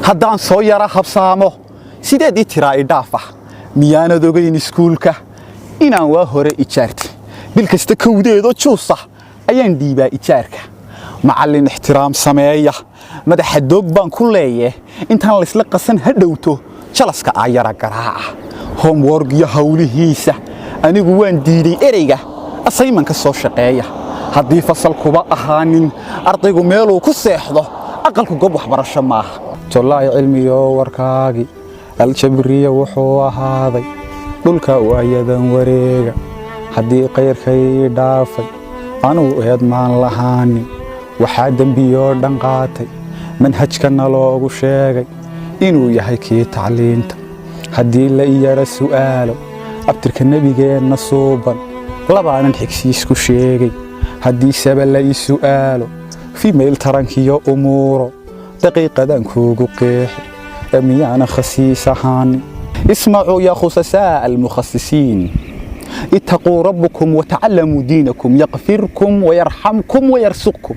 haddaan soo yara habsaamo sideed ii tiraa idhaafa miyaanad ogayn iskuulka inaan waa hore ijaartay bil kasta kowdeedo juusa ayaan dhiibaa ijaarka macallin ixtiraam sameeya madaxa doog baan ku leeyahay intaan la isla qasan hadhowto jalaska ayara garaaca homework iyo hawlihiisa anigu waan diiday ereyga assignment ka soo shaqeeya haddii fasalkuba ahaanin ardaygu meeluu ku seexdo aqalku goob waxbarasho maaha tollaahi cilmiyo warkaagi aljabriya wuxuu ahaaday dhulka waayadan wareega haddii qayrkay dhaafay anuu eedmaan lahaanin waxaa dembiyoo dhan qaatay manhajkana loogu sheegay inuu yahay kii tacliinta haddii la iyara su'aalo abtirka nebigeenna suuban labaanan xigsiisku sheegay haddii saba la ii su'aalo fimayl tarankiyo umuuro daqiiqadan kuugu qeexi ميانا خسيس هاني اسمعوا يا خسساء المخصصين اتقوا ربكم وتعلموا دينكم يغفركم ويرحمكم ويرزقكم